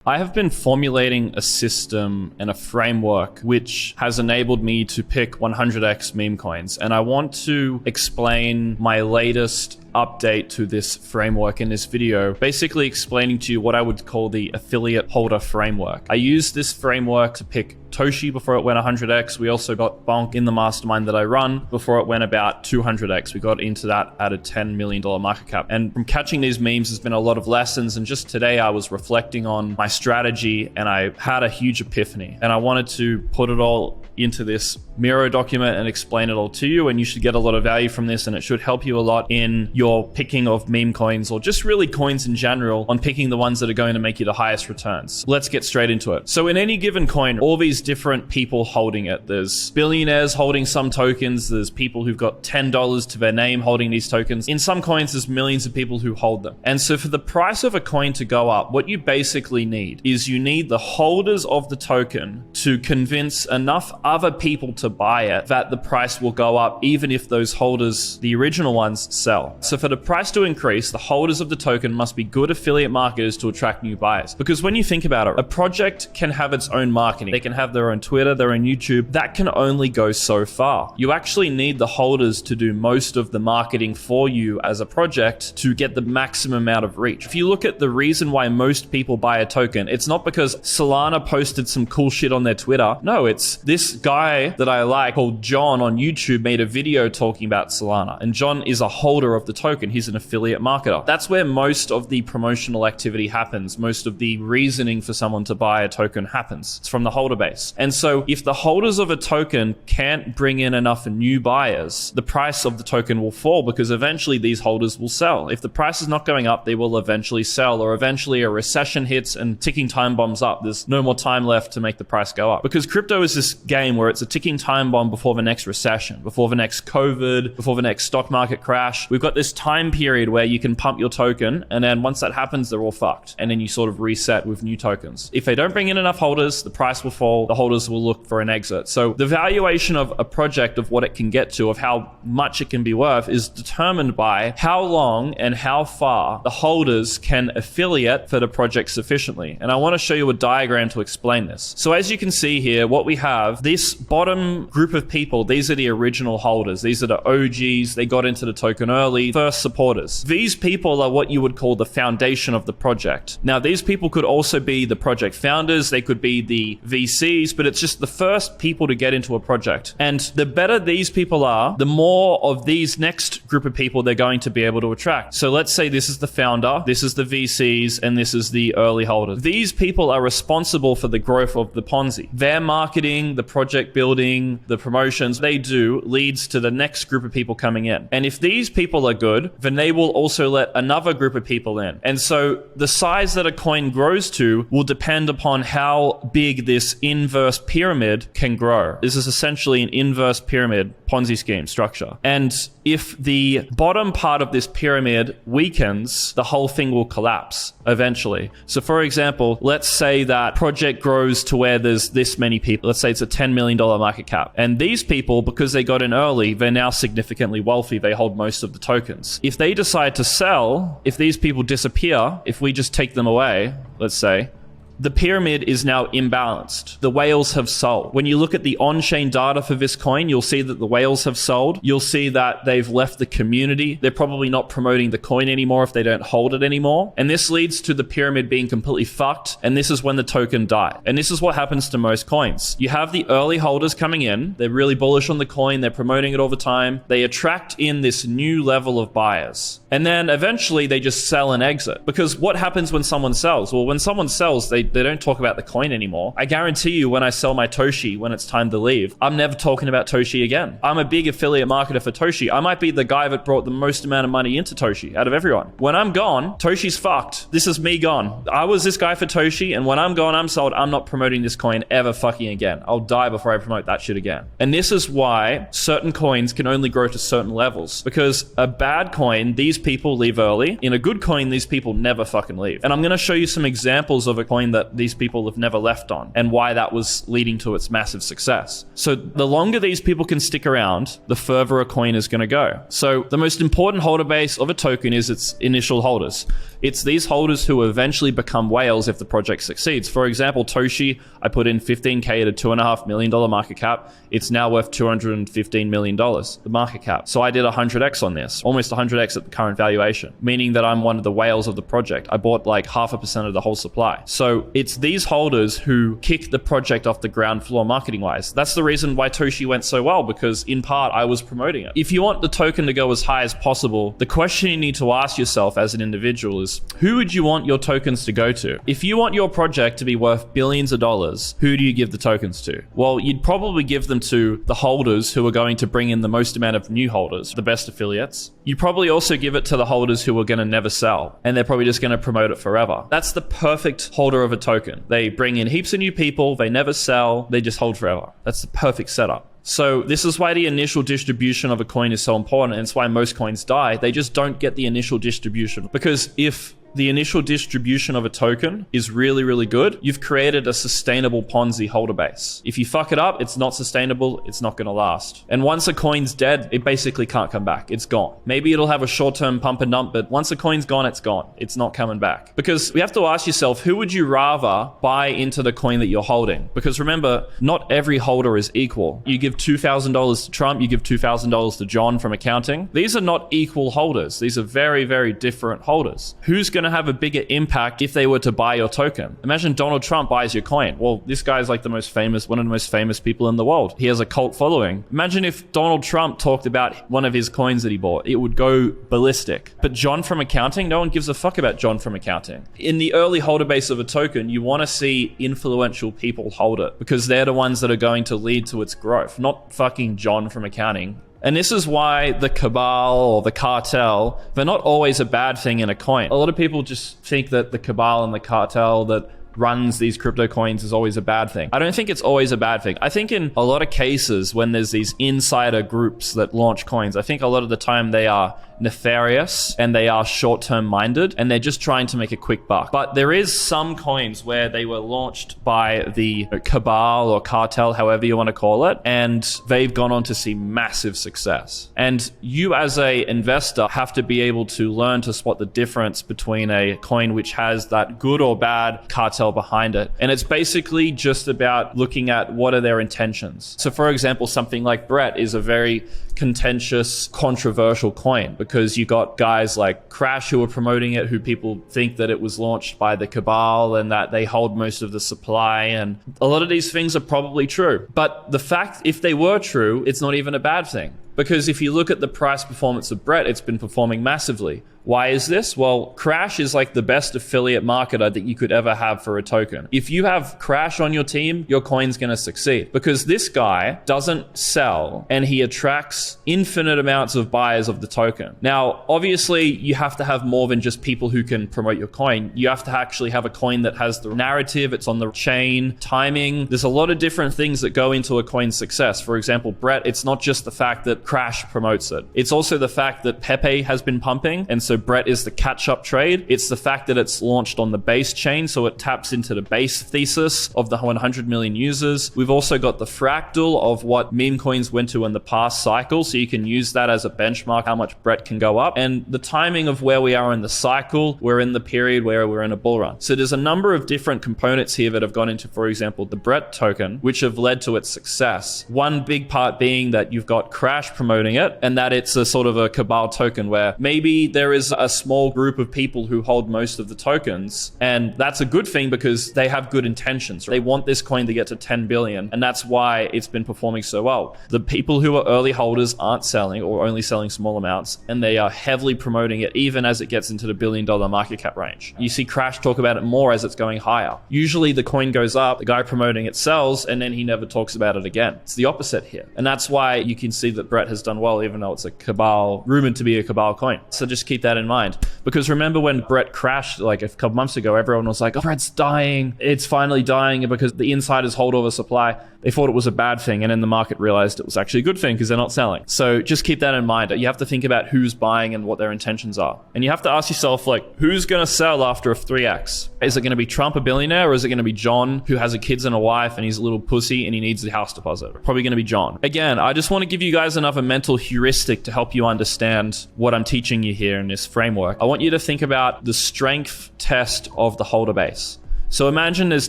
I have been formulating a system and a framework which has enabled me to pick 100x Memecoins, and I want to explain my latest update to this framework in this video, basically explaining to you what I would call the affiliate holder framework. I used this framework to pick Toshi before it went 100x. We also got Bonk in the mastermind that I run before it went about 200x. We got into that at a $10 million market cap. And from catching these memes, there's been a lot of lessons. And just today I was reflecting on my strategy and I had a huge epiphany. And I wanted to put it all into this Miro document and explain it all to you, and you should get a lot of value from this, and it should help you a lot in your picking of meme coins or just really coins in general on picking the ones that are going to make you the highest returns. Let's get straight into it. So in any given coin, all these different people holding it. There's billionaires holding some tokens. There's people who've got $10 to their name holding these tokens. In some coins, there's millions of people who hold them. And so for the price of a coin to go up, what you basically need is you need the holders of the token to convince enough other people to buy it that the price will go up even if those holders, the original ones, sell. So for the price to increase, the holders of the token must be good affiliate marketers to attract new buyers. Because when you think about it, a project can have its own marketing. They can have their own Twitter, their own YouTube. That can only go so far. You actually need the holders to do most of the marketing for you as a project to get the maximum amount of reach. If you look at the reason why most people buy a token, it's not because Solana posted some cool shit on their Twitter. No, it's this guy that I like called John on YouTube made a video talking about Solana, and John is a holder of the token. He's an affiliate marketer. That's where most of the promotional activity happens. Most of the reasoning for someone to buy a token happens. It's from the holder base. And so if the holders of a token can't bring in enough new buyers, the price of the token will fall because eventually these holders will sell. If the price is not going up, they will eventually sell, or eventually a recession hits and ticking time bombs up. There's no more time left to make the price go up. Because crypto is this game where it's a ticking time bomb before the next recession, before the next COVID, before the next stock market crash. We've got this time period where you can pump your token, and then once that happens, they're all fucked. And then you sort of reset with new tokens. If they don't bring in enough holders, the price will fall, the holders will look for an exit. So the valuation of a project, of what it can get to, of how much it can be worth, is determined by how long and how far the holders can affiliate for the project sufficiently. And I want to show you a diagram to explain this. So as you can see here, what we have, this bottom group of people, these are the original holders. These are the OGs. They got into the token early, first supporters. These people are what you would call the foundation of the project. Now, these people could also be the project founders. They could be the VCs, but it's just the first people to get into a project. And the better these people are, the more of these next group of people they're going to be able to attract. So let's say this is the founder, this is the VCs, and this is the early holders. These people are responsible for the growth of the Ponzi. Their marketing, the project building, the promotions they do leads to the next group of people coming in. And if these people are good, then they will also let another group of people in. And so the size that a coin grows to will depend upon how big this inverse pyramid can grow. This is essentially an inverse pyramid Ponzi scheme structure. And if the bottom part of this pyramid weakens, the whole thing will collapse eventually. So for example, let's say that project grows to where there's this many people. Let's say it's a $10 million market cap. And these people, because they got in early, they're now significantly wealthy. They hold most of the tokens. If they decide to sell, if these people disappear, if we just take them away, let's say, the pyramid is now imbalanced. The whales have sold. When you look at the on-chain data for this coin, you'll see that the whales have sold. You'll see that they've left the community. They're probably not promoting the coin anymore if they don't hold it anymore. And this leads to the pyramid being completely fucked. And this is when the token dies. And this is what happens to most coins. You have the early holders coming in. They're really bullish on the coin. They're promoting it all the time. They attract in this new level of buyers. And then eventually they just sell and exit. Because what happens when someone sells? Well, when someone sells, they don't talk about the coin anymore. I guarantee you when I sell my Toshi, when it's time to leave, I'm never talking about Toshi again. I'm a big affiliate marketer for Toshi. I might be the guy that brought the most amount of money into Toshi out of everyone. When I'm gone, Toshi's fucked. This is me gone. I was this guy for Toshi, and when I'm gone, I'm sold. I'm not promoting this coin ever fucking again. I'll die before I promote that shit again. And this is why certain coins can only grow to certain levels. Because a bad coin, these people leave early. In a good coin, these people never fucking leave. And I'm going to show you some examples of a coin that these people have never left on, and why that was leading to its massive success. So the longer these people can stick around, the further a coin is going to go. So the most important holder base of a token is its initial holders. It's these holders who eventually become whales if the project succeeds. For example, Toshi, I put in 15K to $2.5 million market cap. It's now worth $215 million, the market cap. So I did 100x on this, almost 100x at the current valuation, meaning that I'm one of the whales of the project. I bought like 0.5% of the whole supply. So it's these holders who kick the project off the ground floor marketing wise. That's the reason why Toshi went so well, because in part I was promoting it. If you want the token to go as high as possible, the question you need to ask yourself as an individual is, who would you want your tokens to go to? If you want your project to be worth billions of dollars, who do you give the tokens to? Well, you'd probably give them to the holders who are going to bring in the most amount of new holders, the best affiliates. You probably also give it to the holders who are going to never sell, and they're probably just going to promote it forever. That's the perfect holder of a token. They bring in heaps of new people, they never sell, they just hold forever. That's the perfect setup. So this is why the initial distribution of a coin is so important, and it's why most coins die. They just don't get the initial distribution, because if the initial distribution of a token is really, really good, you've created a sustainable Ponzi holder base. If you fuck it up, it's not sustainable, it's not gonna last. And once a coin's dead, it basically can't come back, it's gone. Maybe it'll have a short-term pump and dump, but once a coin's gone, it's gone. It's not coming back. Because we have to ask yourself, who would you rather buy into the coin that you're holding? Because remember, not every holder is equal. You give $2,000 to Trump, you give $2,000 to John from accounting. These are not equal holders. These are very, very different holders. Who's going to have a bigger impact if they were to buy your token? Imagine Donald Trump buys your coin. Well, this guy's like one of the most famous people in the world. He has a cult following. Imagine if Donald Trump talked about one of his coins that he bought. It would go ballistic. But John from accounting, no one gives a fuck about John from accounting. In the early holder base of a token, you want to see influential people hold it, because they're the ones that are going to lead to its growth, not fucking John from accounting. And this is why the cabal or the cartel, they're not always a bad thing in a coin. A lot of people just think that the cabal and the cartel that runs these crypto coins is always a bad thing. I don't think it's always a bad thing. I think in a lot of cases when there's these insider groups that launch coins, I think a lot of the time they are nefarious and they are short-term minded and they're just trying to make a quick buck. But there is some coins where they were launched by the cabal or cartel, however you want to call it, and they've gone on to see massive success. And you as a investor have to be able to learn to spot the difference between a coin which has that good or bad cartel behind it. And it's basically just about looking at what are their intentions. So for example, something like Brett is a very contentious, controversial coin, because you got guys like Crash who are promoting it, who people think that it was launched by the cabal and that they hold most of the supply. And a lot of these things are probably true. But the fact, if they were true, it's not even a bad thing. Because if you look at the price performance of Brett, it's been performing massively. Why is this? Well, Crash is like the best affiliate marketer that you could ever have for a token. If you have Crash on your team, your coin's going to succeed, because this guy doesn't sell and he attracts infinite amounts of buyers of the token. Now, obviously, you have to have more than just people who can promote your coin. You have to actually have a coin that has the narrative, it's on the chain, timing. There's a lot of different things that go into a coin's success. For example, Brett, it's not just the fact that Crash promotes it. It's also the fact that Pepe has been pumping, and so Brett is the catch-up trade. It's the fact that it's launched on the base chain, so it taps into the base thesis of the 100 million users. We've also got the fractal of what meme coins went to in the past cycle, so you can use that as a benchmark, how much Brett can go up. And the timing of where we are in the cycle, we're in the period where we're in a bull run. So there's a number of different components here that have gone into, for example, the Brett token, which have led to its success. One big part being that you've got Crash promoting it, and that it's a sort of a cabal token where maybe there is a small group of people who hold most of the tokens, and that's a good thing because they have good intentions. They want this coin to get to 10 billion, and that's why it's been performing so well. The people who are early holders aren't selling, or only selling small amounts, and they are heavily promoting it even as it gets into the $1 billion market cap range. You see Crash talk about it more as it's going higher. Usually the coin goes up, the guy promoting it sells, and then he never talks about it again. It's the opposite here. And that's why you can see that Brett has done well, even though it's a cabal, rumored to be a cabal coin. So just keep that in mind. Because remember when Brett crashed like a couple months ago, everyone was like, oh, Brett's dying. It's finally dying because the insiders hold all the supply. They thought it was a bad thing, and then the market realized it was actually a good thing because they're not selling. So just keep that in mind. You have to think about who's buying and what their intentions are. And you have to ask yourself, like, who's going to sell after a 3x? Is it going to be Trump, a billionaire, or is it going to be John, who has a kids and a wife and he's a little pussy and he needs the house deposit? Probably going to be John. Again, I just want to give you guys another mental heuristic to help you understand what I'm teaching you here in this framework. I want you to think about the strength test of the holder base. So imagine there's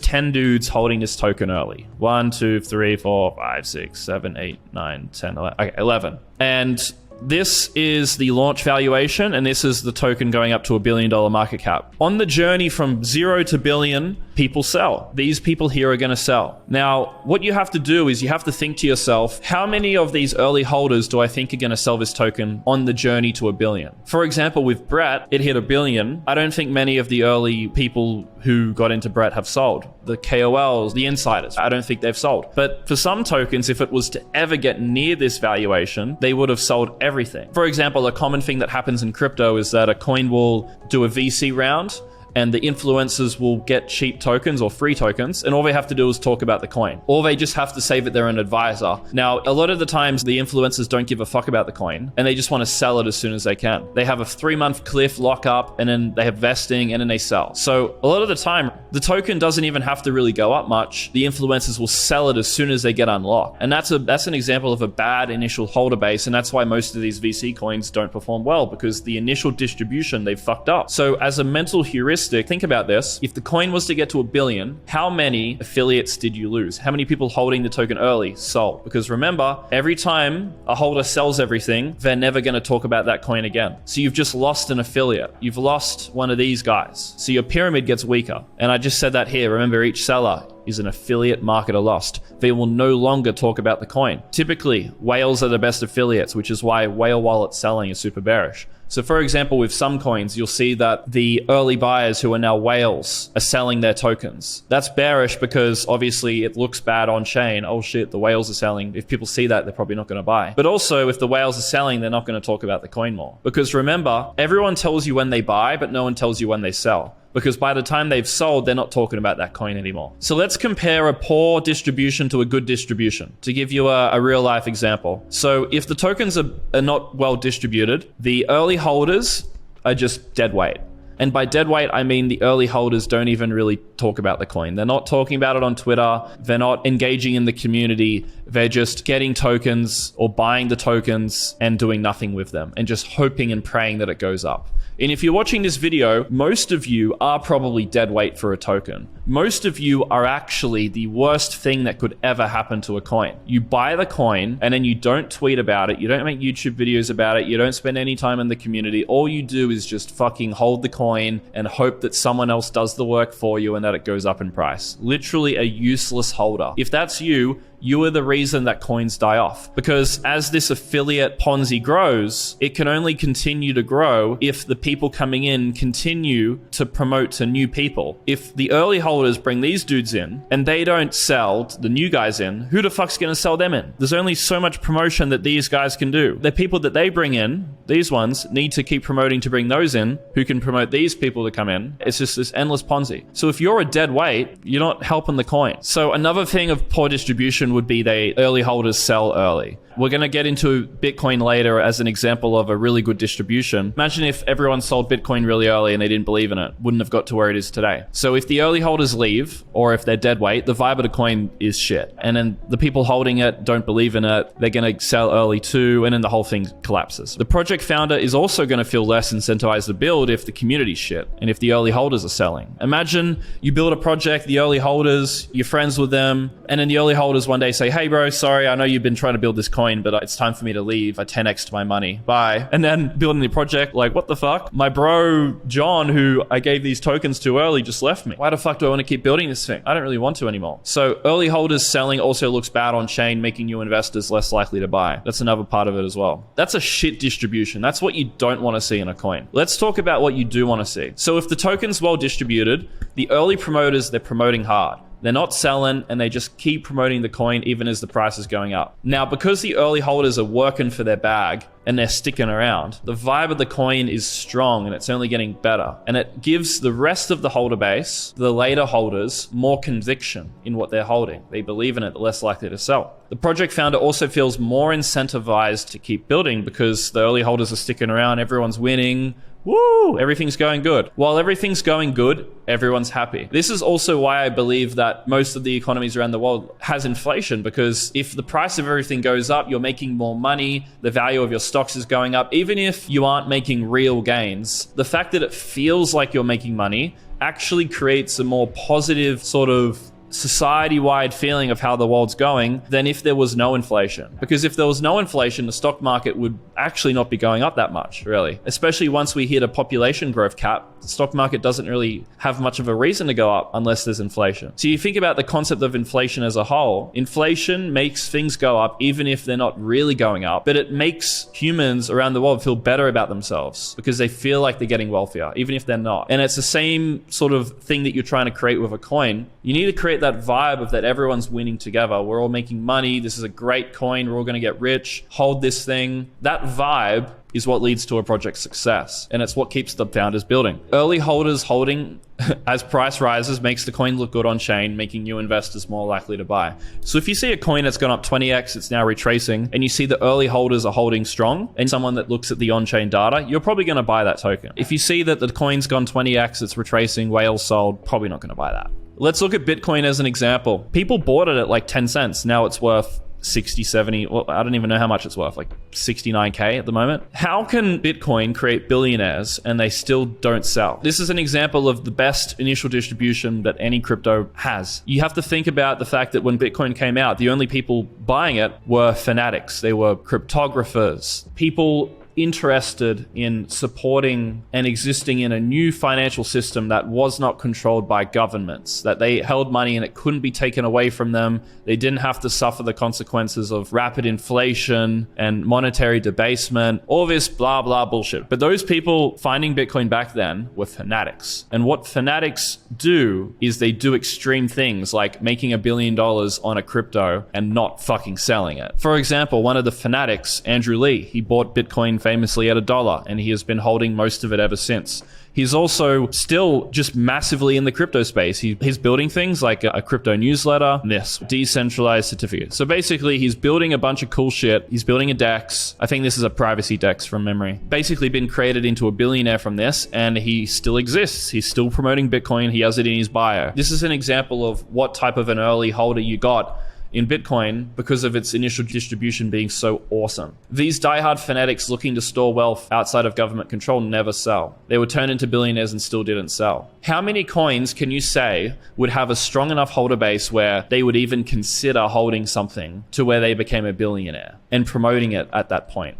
10 dudes holding this token early. 1, 2, 3, 4, 5, 6, 7, 8, 9, 10, 11. Okay, 11. And this is the launch valuation, and this is the token going up to $1 billion market cap. On the journey from 0 to billion, people sell. These people here are going to sell. Now, what you have to do is you have to think to yourself, how many of these early holders do I think are going to sell this token on the journey to $1 billion? For example, with Brett, it hit $1 billion. I don't think many of the early people who got into Brett have sold. The KOLs, the insiders, I don't think they've sold. But for some tokens, if it was to ever get near this valuation, they would have sold everything. For example, a common thing that happens in crypto is that a coin will do a VC round, and the influencers will get cheap tokens or free tokens, and all they have to do is talk about the coin. Or they just have to say that they're an advisor. Now, a lot of the times, the influencers don't give a fuck about the coin, and they just want to sell it as soon as they can. They have a 3-month cliff lockup, and then they have vesting, and then they sell. So a lot of the time, the token doesn't even have to really go up much. The influencers will sell it as soon as they get unlocked. And that's an example of a bad initial holder base, and that's why most of these VC coins don't perform well, because the initial distribution, they've fucked up. So as a mental heuristic, think about this. If the coin was to get to $1 billion, how many affiliates did you lose? How many people holding the token early sold? Because remember, every time a holder sells everything, they're never going to talk about that coin again. So you've just lost an affiliate. You've lost one of these guys. So your pyramid gets weaker. And I just said that here. Remember, each seller is an affiliate marketer lost. They will no longer talk about the coin. Typically, whales are the best affiliates, which is why whale wallet selling is super bearish. So for example, with some coins, you'll see that the early buyers who are now whales are selling their tokens. That's bearish because obviously it looks bad on chain. Oh shit, the whales are selling. If people see that, they're probably not going to buy. But also, if the whales are selling, they're not going to talk about the coin more. Because remember, everyone tells you when they buy, but no one tells you when they sell. Because by the time they've sold, they're not talking about that coin anymore. So let's compare a poor distribution to a good distribution to give you a real life example. So if the tokens are not well distributed, the early holders are just dead weight. And by dead weight, I mean the early holders don't even really talk about the coin. They're not talking about it on Twitter. They're not engaging in the community. They're just getting tokens or buying the tokens and doing nothing with them and just hoping and praying that it goes up. And if you're watching this video, most of you are probably dead weight for a token. Most of you are actually the worst thing that could ever happen to a coin. You buy the coin and then you don't tweet about it. You don't make YouTube videos about it. You don't spend any time in the community. All you do is just fucking hold the coin and hope that someone else does the work for you and that it goes up in price. Literally a useless holder. If that's you, you are the reason that coins die off. Because as this affiliate Ponzi grows, it can only continue to grow if the people coming in continue to promote to new people. If the early holders bring these dudes in and they don't sell the new guys in, who the fuck's gonna sell them in? There's only so much promotion that these guys can do. The people that they bring in, these ones, need to keep promoting to bring those in who can promote these people to come in. It's just this endless Ponzi. So if you're a dead weight, you're not helping the coin. So another thing of poor distribution would be they early holders sell early. We're going to get into Bitcoin later as an example of a really good distribution. Imagine if everyone sold Bitcoin really early and they didn't believe in it. Wouldn't have got to where it is today. So if the early holders leave, or if they're dead weight, the vibe of the coin is shit. And then the people holding it don't believe in it. They're going to sell early too, and then the whole thing collapses. The project founder is also going to feel less incentivized to build if the community's shit and if the early holders are selling. Imagine you build a project, the early holders, you're friends with them, and then the early holders one day say, hey bro, sorry, I know you've been trying to build this coin, but it's time for me to leave. I 10x'd my money. Bye. And then building the project, like, what the fuck? My bro, John, who I gave these tokens to early, just left me. Why the fuck do I want to keep building this thing? I don't really want to anymore. So early holders selling also looks bad on chain, making new investors less likely to buy. That's another part of it as well. That's a shit distribution. That's what you don't want to see in a coin. Let's talk about what you do want to see. So if the token's well distributed, the early promoters, they're promoting hard. They're not selling, and they just keep promoting the coin even as the price is going up. Now, because the early holders are working for their bag and they're sticking around, the vibe of the coin is strong and it's only getting better. And it gives the rest of the holder base, the later holders, more conviction in what they're holding. They believe in it, they're less likely to sell. The project founder also feels more incentivized to keep building because the early holders are sticking around, everyone's winning. Woo! Everything's going good. While everything's going good, everyone's happy. This is also why I believe that most of the economies around the world has inflation, because if the price of everything goes up, you're making more money, the value of your stocks is going up. Even if you aren't making real gains, the fact that it feels like you're making money actually creates a more positive sort of society-wide feeling of how the world's going than if there was no inflation. Because if there was no inflation, the stock market would actually not be going up that much, really. Especially once we hit a population growth cap, the stock market doesn't really have much of a reason to go up unless there's inflation. So you think about the concept of inflation as a whole. Inflation makes things go up even if they're not really going up, but it makes humans around the world feel better about themselves because they feel like they're getting wealthier, even if they're not. And it's the same sort of thing that you're trying to create with a coin. You need to create that vibe of that everyone's winning together. We're all making money. This is a great coin. We're all going to get rich. Hold this thing. That vibe is what leads to a project's success. And it's what keeps the founders building. Early holders holding as price rises makes the coin look good on chain, making new investors more likely to buy. So if you see a coin that's gone up 20x, it's now retracing, and you see the early holders are holding strong, and someone that looks at the on-chain data, you're probably going to buy that token. If you see that the coin's gone 20x, it's retracing, whales sold, probably not going to buy that. Let's look at Bitcoin as an example. People bought it at like 10 cents. Now it's worth 60, 70, well, I don't even know how much it's worth, like 69K at the moment. How can Bitcoin create billionaires and they still don't sell? This is an example of the best initial distribution that any crypto has. You have to think about the fact that when Bitcoin came out, the only people buying it were fanatics. They were cryptographers, people interested in supporting and existing in a new financial system that was not controlled by governments, that they held money and it couldn't be taken away from them. They didn't have to suffer the consequences of rapid inflation and monetary debasement, all this blah, blah bullshit. But those people finding Bitcoin back then were fanatics. And what fanatics do is they do extreme things like making $1 billion on a crypto and not fucking selling it. For example, one of the fanatics, Andrew Lee, he bought Bitcoin famously at $1, and he has been holding most of it ever since. He's also still just massively in the crypto space. He's building things like a crypto newsletter, this decentralized certificate. So basically, he's building a bunch of cool shit. He's building a DEX. I think this is a privacy DEX from memory. Basically been created into a billionaire from this, and he still exists. He's still promoting Bitcoin. He has it in his bio. This is an example of what type of an early holder you got in Bitcoin because of its initial distribution being so awesome. These diehard fanatics looking to store wealth outside of government control never sell. They were turned into billionaires and still didn't sell. How many coins can you say would have a strong enough holder base where they would even consider holding something to where they became a billionaire and promoting it at that point?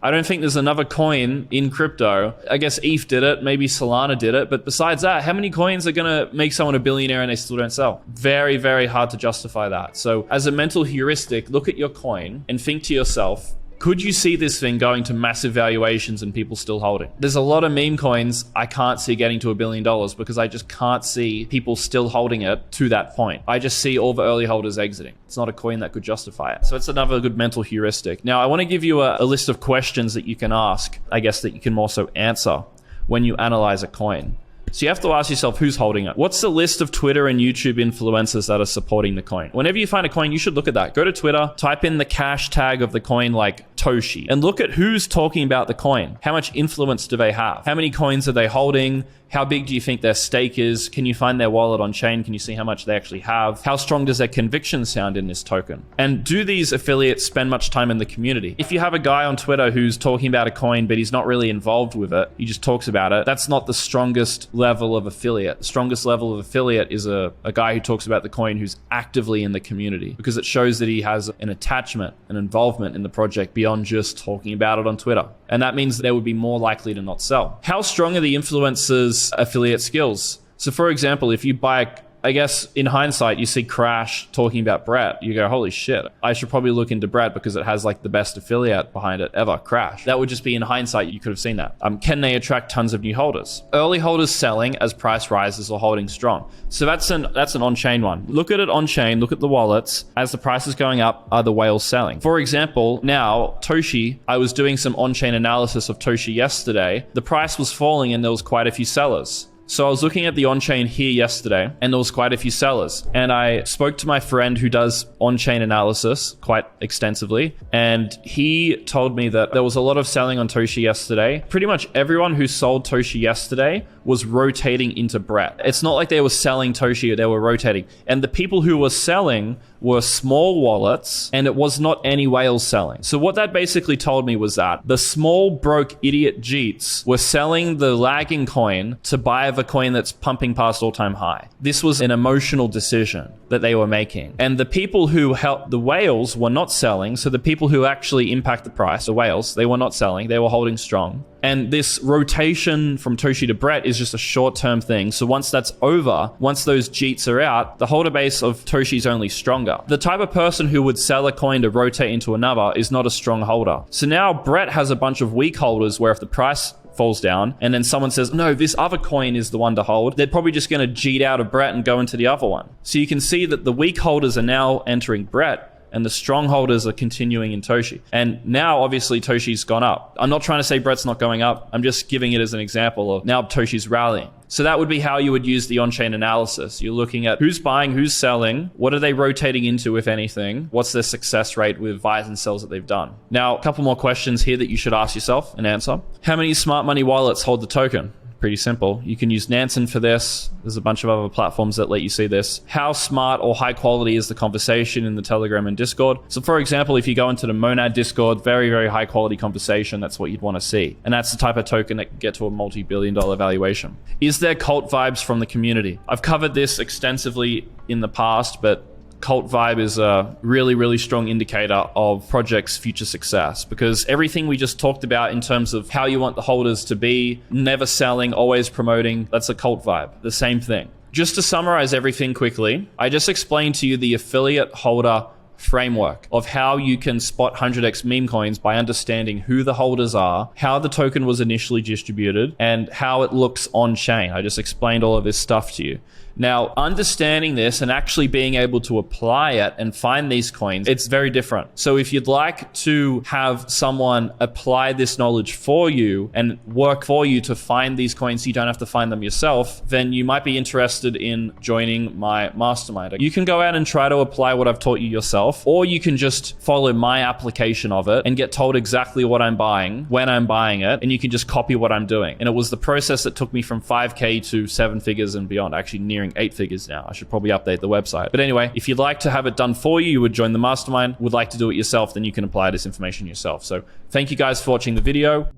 I don't think there's another coin in crypto. I guess ETH did it, maybe Solana did it, but besides that, how many coins are gonna make someone a billionaire and they still don't sell? Very, very hard to justify that. So as a mental heuristic, look at your coin and think to yourself, could you see this thing going to massive valuations and people still holding? There's a lot of meme coins I can't see getting to $1 billion because I just can't see people still holding it to that point. I just see all the early holders exiting. It's not a coin that could justify it. So it's another good mental heuristic. Now, I want to give you a list of questions that you can ask, I guess, that you can also answer when you analyze a coin. So you have to ask yourself, who's holding it? What's the list of Twitter and YouTube influencers that are supporting the coin? Whenever you find a coin, you should look at that. Go to Twitter, type in the cash tag of the coin like Toshi, and look at who's talking about the coin. How much influence do they have? How many coins are they holding? How big do you think their stake is? Can you find their wallet on chain? Can you see how much they actually have? How strong does their conviction sound in this token? And do these affiliates spend much time in the community? If you have a guy on Twitter who's talking about a coin, but he's not really involved with it, he just talks about it, that's not the strongest level of affiliate. The strongest level of affiliate is a guy who talks about the coin who's actively in the community, because it shows that he has an attachment, an involvement in the project beyond just talking about it on Twitter. And that means they would be more likely to not sell. How strong are the influencers' affiliate skills? So for example, if you buy I guess in hindsight, you see Crash talking about Brett. You go, holy shit, I should probably look into Brett because it has like the best affiliate behind it ever, Crash. That would just be in hindsight, you could have seen that. Can they attract tons of new holders? Early holders selling as price rises or holding strong. So that's an on-chain one. Look at it on-chain, look at the wallets. As the price is going up, are the whales selling? For example, now Toshi, I was doing some on-chain analysis of Toshi yesterday. The price was falling and there was quite a few sellers. So I was looking at the on-chain here yesterday and there was quite a few sellers. And I spoke to my friend who does on-chain analysis quite extensively. And he told me that there was a lot of selling on Toshi yesterday. Pretty much everyone who sold Toshi yesterday was rotating into Brett. It's not like they were selling Toshi, they were rotating. And the people who were selling were small wallets and it was not any whales selling. So what that basically told me was that the small broke idiot Jeets were selling the lagging coin to buy a coin that's pumping past all-time high. This was an emotional decision that they were making. And the people who helped the whales were not selling. So the people who actually impact the price, the whales, they were not selling, they were holding strong. And this rotation from Toshi to Brett is just a short-term thing. So once that's over, once those Jeets are out, the holder base of Toshi is only stronger. The type of person who would sell a coin to rotate into another is not a strong holder. So now Brett has a bunch of weak holders where if the price falls down and then someone says, no, this other coin is the one to hold, they're probably just going to Jeet out of Brett and go into the other one. So you can see that the weak holders are now entering Brett and the strong holders are continuing in Toshi. And now obviously Toshi's gone up. I'm not trying to say Brett's not going up. I'm just giving it as an example of now Toshi's rallying. So that would be how you would use the on-chain analysis. You're looking at who's buying, who's selling, what are they rotating into, if anything, what's their success rate with buys and sells that they've done. Now, a couple more questions here that you should ask yourself and answer. How many smart money wallets hold the token? Pretty simple. You can use Nansen for this. There's a bunch of other platforms that let you see this. How smart or high quality is the conversation in the Telegram and Discord? So for example, if you go into the Monad Discord, very, very high quality conversation, that's what you'd want to see. And that's the type of token that can get to a multi-billion-dollar valuation. Is there cult vibes from the community? I've covered this extensively in the past, but cult vibe is a really, really strong indicator of projects' future success because everything we just talked about in terms of how you want the holders to be, never selling, always promoting, that's a cult vibe. The same thing. Just to summarize everything quickly, I just explained to you the affiliate holder framework of how you can spot 100x meme coins by understanding who the holders are, how the token was initially distributed, and how it looks on chain. I just explained all of this stuff to you. Now, understanding this and actually being able to apply it and find these coins, it's very different. So if you'd like to have someone apply this knowledge for you and work for you to find these coins so you don't have to find them yourself, then you might be interested in joining my mastermind. You can go out and try to apply what I've taught you yourself, or you can just follow my application of it and get told exactly what I'm buying, when I'm buying it, and you can just copy what I'm doing. And it was the process that took me from 5K to 7 figures and beyond, actually nearing 8 figures now. I should probably update the website. But anyway, if you'd like to have it done for you, you would join the mastermind. Would like to do it yourself, then you can apply this information yourself. So thank you guys for watching the video.